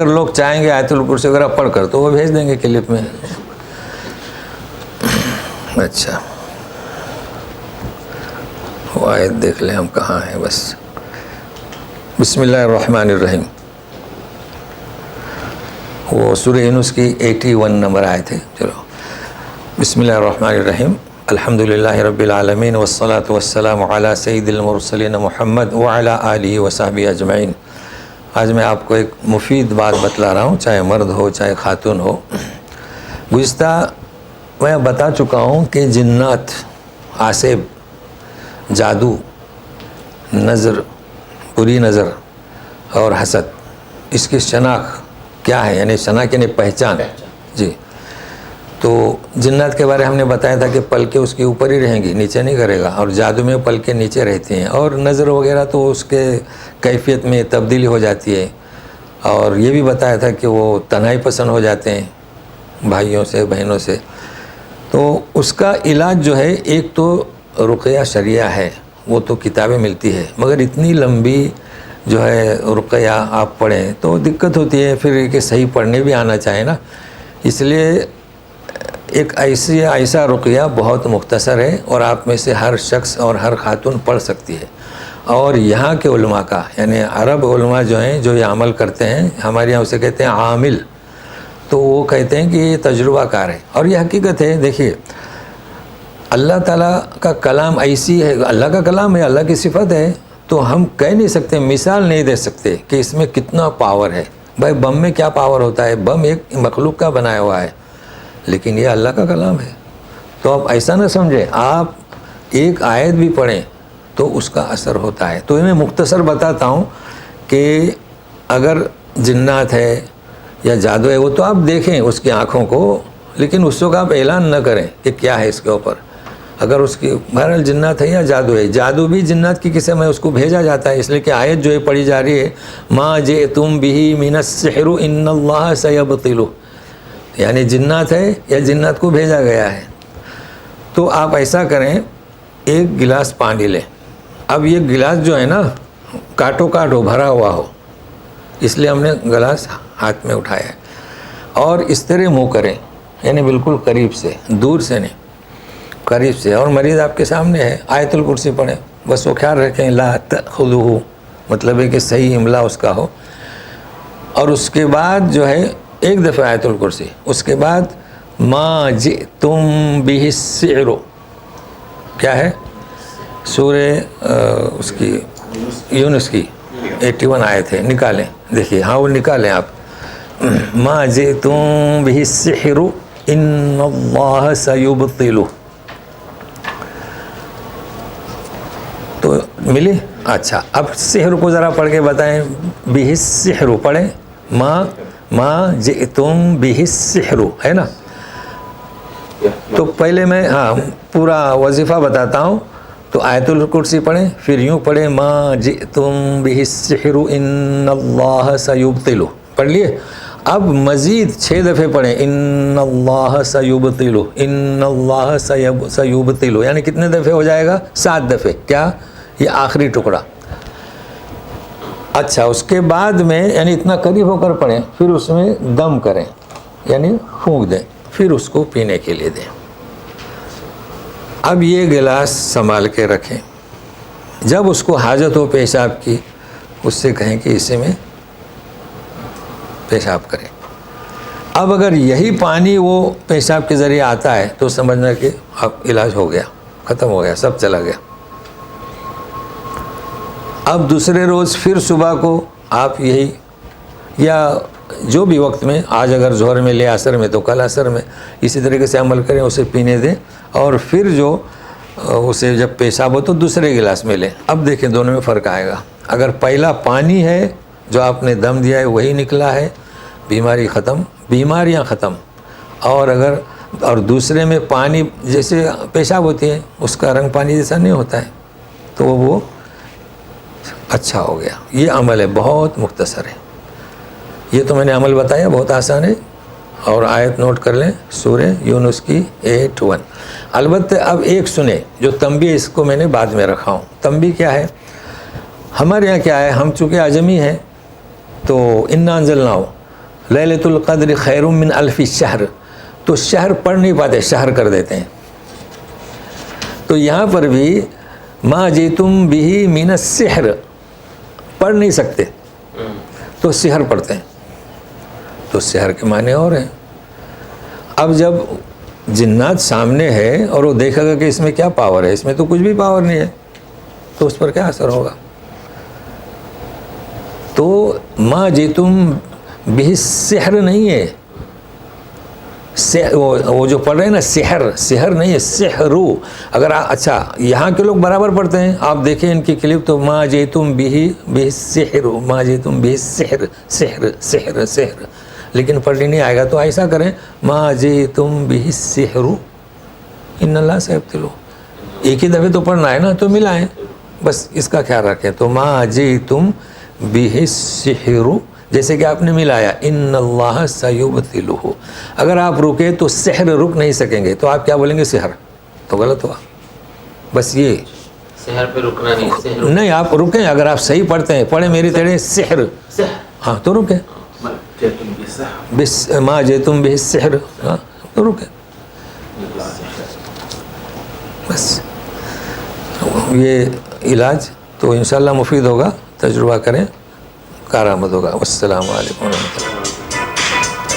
اگر لوگ چاہیں گے آیت الکرسی وغیرہ پڑھ کر تو وہ بھیج دیں گے کلپ میں. اچھا وہ آیت دیکھ لیں ہم کہاں ہیں. بس بسم اللہ الرحمن الرحیم. وہ سورہ یونس کی 81 نمبر آیت ہے. چلو بسم اللہ الرحمن الرحیم. الحمدللہ رب العالمین والصلاة والسلام علی سید المرسلین محمد وعلی آلہ وصحبہ اجمعین. آج میں آپ کو ایک مفید بات بتلا رہا ہوں، چاہے مرد ہو چاہے خاتون ہو. گزشتہ میں بتا چکا ہوں کہ جنات، آسیب، جادو، نظر، بری نظر اور حسد، اس کی شناخت کیا ہے، یعنی شناخت یعنی پہچان. جی تو جنات کے بارے ہم نے بتایا تھا کہ پلکیں اس کے اوپر ہی رہیں گی، نیچے نہیں کرے گا، اور جادو میں پلکیں نیچے رہتی ہیں، اور نظر وغیرہ تو اس کے کیفیت میں تبدیلی ہو جاتی ہے. اور یہ بھی بتایا تھا کہ وہ تنہائی پسند ہو جاتے ہیں بھائیوں سے بہنوں سے. تو اس کا علاج جو ہے ایک تو رقیہ شریعہ ہے، وہ تو کتابیں ملتی ہے، مگر اتنی لمبی جو ہے رقیہ آپ پڑھیں تو دقت ہوتی ہے پھر کہ صحیح پڑھنے بھی آنا چاہے نا. اس لیے ایک ایسا رقیہ بہت مختصر ہے اور آپ میں سے ہر شخص اور ہر خاتون پڑھ سکتی ہے. اور یہاں کے علماء کا، یعنی عرب علماء جو ہیں جو یہ عمل کرتے ہیں، ہمارے یہاں اسے کہتے ہیں عامل، تو وہ کہتے ہیں کہ یہ تجربہ کار ہے اور یہ حقیقت ہے. دیکھیے اللہ تعالیٰ کا کلام ایسی ہے، اللہ کا کلام ہے، اللہ کی صفت ہے، تو ہم کہہ نہیں سکتے، مثال نہیں دے سکتے کہ اس میں کتنا پاور ہے. بھائی بم میں کیا پاور ہوتا ہے؟ بم ایک مخلوق کا بنایا ہوا ہے، لیکن یہ اللہ کا کلام ہے. تو آپ ایسا نہ سمجھیں، آپ ایک آیت بھی پڑھیں تو اس کا اثر ہوتا ہے. تو میں مختصر بتاتا ہوں کہ اگر جنات ہے یا جادو ہے وہ تو آپ دیکھیں اس کی آنکھوں کو، لیکن اس وقت آپ اعلان نہ کریں کہ کیا ہے اس کے اوپر. اگر اس کی بہرحال جنات ہے یا جادو ہے، جادو بھی جنات کی قسم ہے، اس کو بھیجا جاتا ہے، اس لیے کہ آیت جو ہے پڑھی جا رہی ہے ما جئتم بہ من السحر ان اللہ سیبطلہ، یعنی جنات ہے یا جنات کو بھیجا گیا ہے. تو آپ ایسا کریں، ایک گلاس پانی لیں. اب یہ گلاس جو ہے نا کاٹو کاٹو بھرا ہوا ہو، اس لیے ہم نے گلاس ہاتھ میں اٹھایا ہے، اور اس طرح منہ کریں، یعنی بالکل قریب سے، دور سے نہیں، قریب سے. اور مریض آپ کے سامنے ہے، آیت الکرسی پڑھیں. بس وہ خیال رکھیں لا تأخذہ، مطلب ہے کہ صحیح املا اس کا ہو. اور اس کے بعد جو ہے ایک دفعہ آیت الکرسی، اس کے بعد ما جئتم بہ السحر، کیا ہے سورہ اس کی یونس کی 81 آیت ہے، نکالیں. دیکھیے ہاں وہ نکالیں آپ. ما جئتم بہ السحر ان اللہ سیبطلہ، تو ملی. اچھا اب سحر کو ذرا پڑھ کے بتائیں. بہ السحر پڑھیں، ما جئتم بہ السحر ہے نا. تو پہلے میں پورا وظیفہ بتاتا ہوں. تو آیت الکرسی پڑھیں، پھر یوں پڑھیں ما جئتم بہ السحر ان اللہ سیبطلہ، پڑھ لیے. اب مزید 6 دفعے پڑھیں ان اللہ سیبطلہ، ان اللہ سیبطلہ، یعنی کتنے دفعے ہو جائے گا؟ 7 دفعے. کیا یہ آخری ٹکڑا. اچھا اس کے بعد میں یعنی اتنا قریب ہو کر پڑھیں، پھر اس میں دم کریں، یعنی پھونک دیں، پھر اس کو پینے کے لیے دیں. اب یہ گلاس سنبھال کے رکھیں. جب اس کو حاجت ہو پیشاب کی، اس سے کہیں کہ اسے میں پیشاب کریں. اب اگر یہی پانی وہ پیشاب کے ذریعے آتا ہے تو سمجھنا کہ اب علاج ہو گیا، ختم ہو گیا، سب چلا گیا. اب دوسرے روز پھر صبح کو آپ یہی، یا جو بھی وقت میں، آج اگر ظہر میں لے عصر میں تو کل عصر میں، اسی طریقے سے عمل کریں، اسے پینے دیں. اور پھر جو اسے جب پیشاب ہو تو دوسرے گلاس میں لیں. اب دیکھیں دونوں میں فرق آئے گا. اگر پہلا پانی ہے جو آپ نے دم دیا ہے وہی نکلا ہے، بیماری ختم، بیماریاں ختم. اور دوسرے میں پانی جیسے پیشاب ہوتی ہے، اس کا رنگ پانی جیسا نہیں ہوتا ہے، تو وہ اچھا ہو گیا. یہ عمل ہے، بہت مختصر ہے. یہ تو میں نے عمل بتایا، بہت آسان ہے. اور آیت نوٹ کر لیں، سورہ یونس کی 81. البتہ اب ایک سنیں جو تنبیہ، اس کو میں نے بعد میں رکھا ہوں. تنبیہ کیا ہے؟ ہمارے یہاں کیا ہے، ہم چونکہ اعجمی ہیں تو انا انزلناہ، لیلۃ القدر خیر من الف شہر، تو شہر پڑھ نہیں پاتے، شہر کر دیتے ہیں. تو یہاں پر بھی ما جئتم بہ من السحر پڑھ نہیں سکتے تو سحر پڑھتے ہیں. تو سحر کے معنی اور ہیں. اب جب جنات سامنے ہے اور وہ دیکھے گا کہ اس میں کیا پاور ہے، اس میں تو کچھ بھی پاور نہیں ہے، تو اس پر کیا اثر ہوگا؟ تو ما جئتم بہ السحر نہیں ہے، وہ جو پڑھ رہے ہیں نا سحر نہیں ہے، سحرو. اگر اچھا یہاں کے لوگ برابر پڑھتے ہیں، آپ دیکھیں ان کی کلپ تو ما جئتم بہ السحر، ما جئتم بہ السحر، سحر سحر، لیکن پڑھنے نہیں آئے گا تو ایسا کریں ما جئتم بہ السحر ان اللہ سیبطلہ. ایک ہی دفعہ تو پڑھنا ہے نا، تو ملائیں، بس اس کا خیال رکھیں. تو ما جئتم بہ السحر جیسے کہ آپ نے ملایا ان اللہ سیبطلہ. اگر آپ رکے تو سحر رک نہیں سکیں گے، تو آپ کیا بولیں گے؟ سحر، تو غلط ہوا. بس یہ سحر پہ رکنا نہیں، سحر نہیں، آپ رکیں. اگر آپ صحیح پڑھتے ہیں، پڑھیں میری طرح سحر، ہاں تو رکیں. ما جئتم بہ السحر، ہاں تو رکیں. بس یہ علاج تو انشاءاللہ مفید ہوگا، تجربہ کریں، کارآمد ہوگا. والسلام علیکم ورحمۃ اللہ.